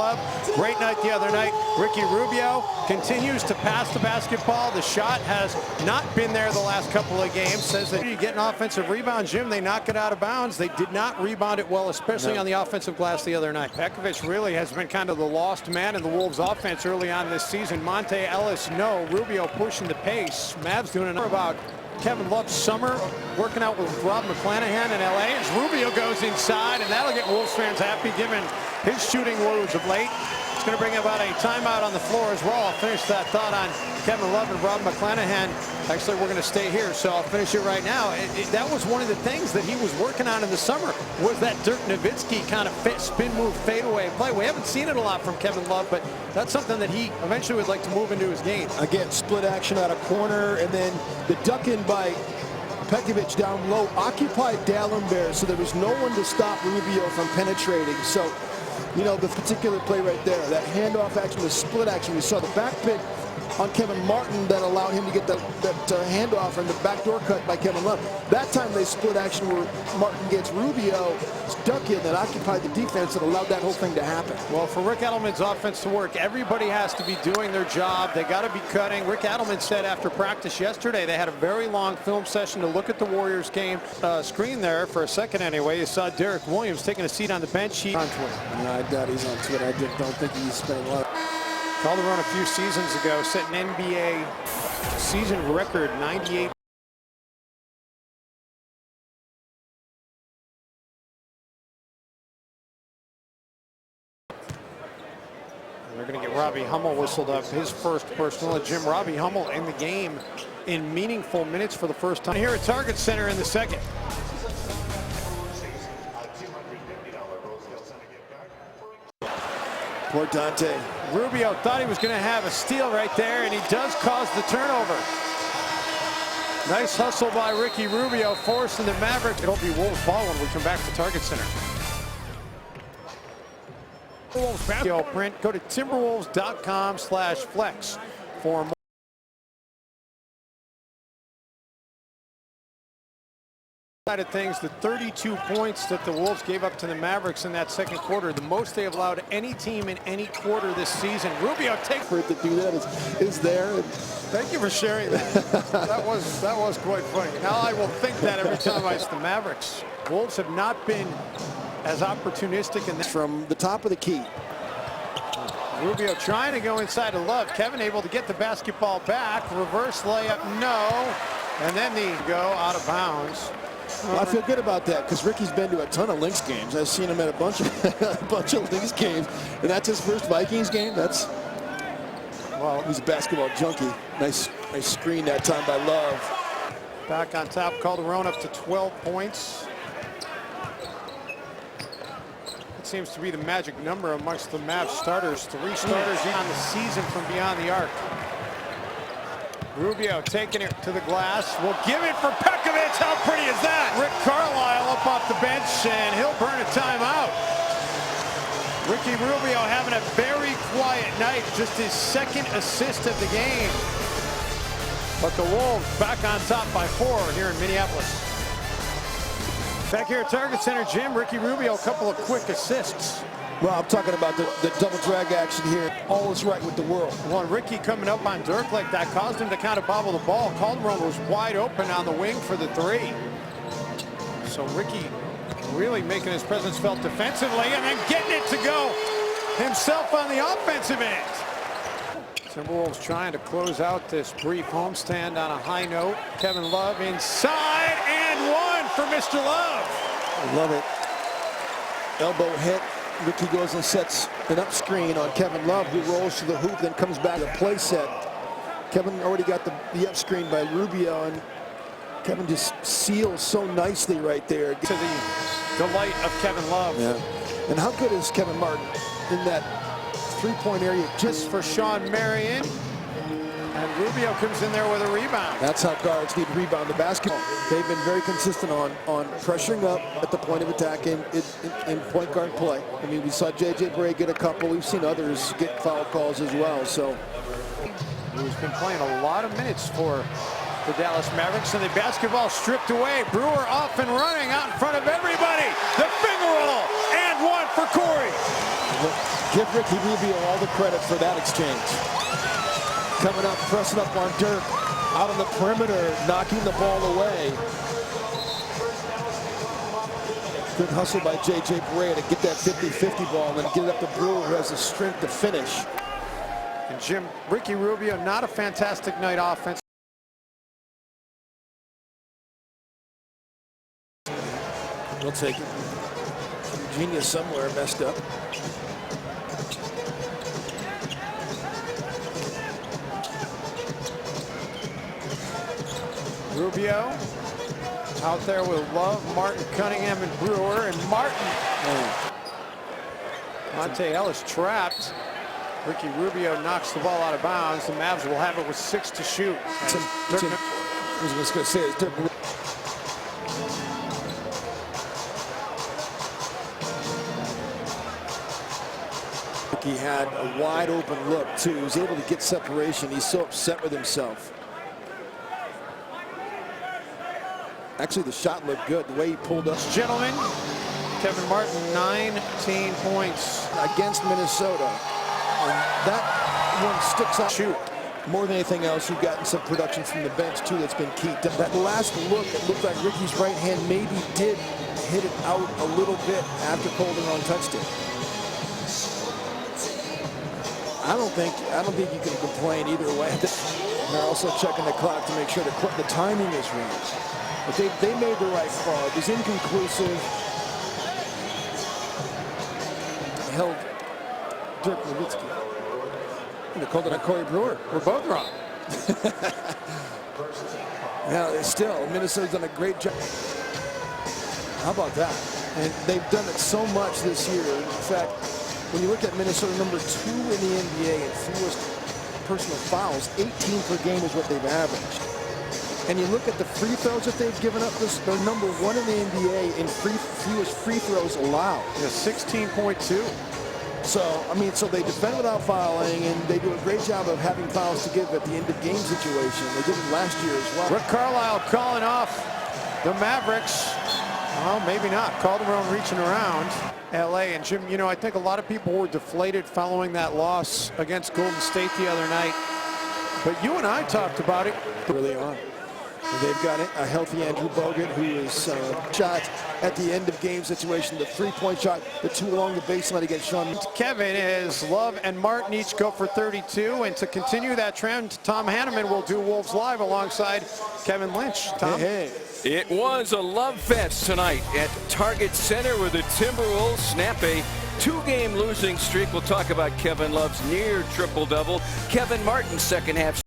Love. Great night the other night. Ricky Rubio continues to pass the basketball. The shot has not been there the last couple of games. Says that you get an offensive rebound, Jim, they knock it out of bounds. They did not rebound it well, especially on the offensive glass the other night. Pekovic really has been kind of the lost man in the Wolves offense early on this season. Monte Ellis, no. Rubio pushing the pace. Mavs doing enough about Kevin Love's summer, working out with Rob McClanahan in LA as Rubio goes inside, and that'll get Wolves fans happy given his shooting woes of late. It's going to bring about a timeout on the floor as well. I'll finish that thought on Kevin Love and Rob McClanahan. Actually, we're going to stay here, so I'll finish it right now. That was one of the things that he was working on in the summer, was that Dirk Nowitzki kind of spin move fadeaway play. We haven't seen it a lot from Kevin Love, but that's something that he eventually would like to move into his game. Again, split action out of corner, and then the duck in by Pekovic down low occupied Dalembert, so there was no one to stop Rubio from penetrating. So, you know, the particular play right there, that handoff action, the split action, we saw the back pick on Kevin Martin that allowed him to get that handoff and the backdoor cut by Kevin Love. That time they split action where Martin gets Rubio stuck in that occupied the defense that allowed that whole thing to happen. Well, for Rick Adelman's offense to work, everybody has to be doing their job. They got to be cutting. Rick Adelman said after practice yesterday they had a very long film session to look at the Warriors game. Screen there for a second anyway. You saw Derek Williams taking a seat on the bench. He's on Twitter. No, I doubt he's on Twitter. I just don't think he's spending a lot. Calderon a few seasons ago set an NBA season record 98. They're going to get Robbie Hummel whistled up, his first personal. Jim, Robbie Hummel in the game in meaningful minutes for the first time here at Target Center in the second. Poor Dante. Rubio thought he was going to have a steal right there, and he does cause the turnover. Nice hustle by Ricky Rubio, forcing the Mavericks. It'll be Wolves ball when we come back to Target Center. Wolves basketball print. Go to Timberwolves.com/flex for more. Side of things, the 32 points that the Wolves gave up to the Mavericks in that second quarter, the most they have allowed any team in any quarter this season. Rubio takes for it to do that is there. Thank you for sharing that. that was quite funny. Now I will think that every time I see the Mavericks. Wolves have not been as opportunistic in this. From the top of the key. Rubio trying to go inside to Love. Kevin able to get the basketball back. Reverse layup, no. And then the go out of bounds. Well, I feel good about that because Ricky's been to a ton of Lynx games. I've seen him at a bunch of Lynx games, and that's his first Vikings game. That's, well, he's a basketball junkie. Nice screen that time by Love. Back on top, Calderon up to 12 points. It seems to be the magic number amongst the Mavs starters. 3 starters on the season from beyond the arc. Rubio taking it to the glass. Will give it for Pekovic. How pretty is that? Rick Carlisle up off the bench, and he'll burn a timeout. Ricky Rubio having a very quiet night. Just his second assist of the game. But the Wolves back on top by 4 here in Minneapolis. Back here at Target Center, Jim, Ricky Rubio, a couple of quick assists. Well, I'm talking about the double drag action here. All is right with the world. Well, Ricky coming up on Dirk like that caused him to kind of bobble the ball. Calderon was wide open on the wing for the 3. So Ricky really making his presence felt defensively and then getting it to go himself on the offensive end. Timberwolves trying to close out this brief homestand on a high note. Kevin Love inside and 1 for Mr. Love. I love it. Elbow hit. Ricky goes and sets an up screen on Kevin Love, who rolls to the hoop, then comes back to play set. Kevin already got the up screen by Rubio, and Kevin just seals so nicely right there. To the delight of Kevin Love. Yeah. And how good is Kevin Martin in that three-point area? Just for Sean Marion. And Rubio comes in there with a rebound. That's how guards need to rebound the basketball. They've been very consistent on pressuring up at the point of attack in point guard play. I mean, we saw J.J. Bray get a couple. We've seen others get foul calls as well. So he's been playing a lot of minutes for the Dallas Mavericks, and the basketball stripped away. Brewer off and running out in front of everybody. The finger roll, and one for Corey. Give Ricky Rubio all the credit for that exchange. Coming up, pressing up on Dirk. Out on the perimeter, knocking the ball away. Good hustle by J.J. Barea to get that 50-50 ball and get it up to Brewer, who has the strength to finish. And Jim, Ricky Rubio, not a fantastic night offense. We'll take it. Genius somewhere messed up. Rubio out there with Love, Martin, Cunningham, and Brewer, and Martin. Monte Ellis trapped. Ricky Rubio knocks the ball out of bounds. The Mavs will have it with 6 to shoot. I was just going to say, it's Dirk. He had a wide open look too. He was able to get separation. He's so upset with himself. Actually, the shot looked good. The way he pulled up. Gentlemen, Kevin Martin, 19 points against Minnesota. And that one sticks out. Shoot. More than anything else, you've gotten some production from the bench too that's been key. That last look, it looked like Ricky's right hand maybe did hit it out a little bit after Calderon touched it. I don't think you can complain either way. They're also checking the clock to make sure the timing is right. But they made the right call. It was inconclusive. Held Dirk Nowitzki. They called it on Corey Brewer. We're both wrong. Yeah, still, Minnesota's done a great job. How about that? And they've done it so much this year. In fact, when you look at Minnesota, number 2 in the NBA in fewest personal fouls, 18 per game is what they've averaged. And you look at the free throws that they've given up, they're number 1 in the NBA in fewest free throws allowed. Yeah, 16.2. So, I mean, so they defend without fouling, and they do a great job of having fouls to give at the end of game situation. They did it last year as well. Rick Carlisle calling off the Mavericks. Well, maybe not. Calderon reaching around. LA, and Jim, you know, I think a lot of people were deflated following that loss against Golden State the other night. But you and I talked about it. They really are. They've got a healthy Andrew Bogut, who is shot at the end of game situation, the 3-point shot, the 2 along the baseline against Sean. Kevin is Love and Martin each go for 32, and to continue that trend, Tom Hanneman will do Wolves Live alongside Kevin Lynch. Tom? Hey. It was a love fest tonight at Target Center where the Timberwolves snap a 2-game losing streak. We'll talk about Kevin Love's near triple-double. Kevin Martin's second half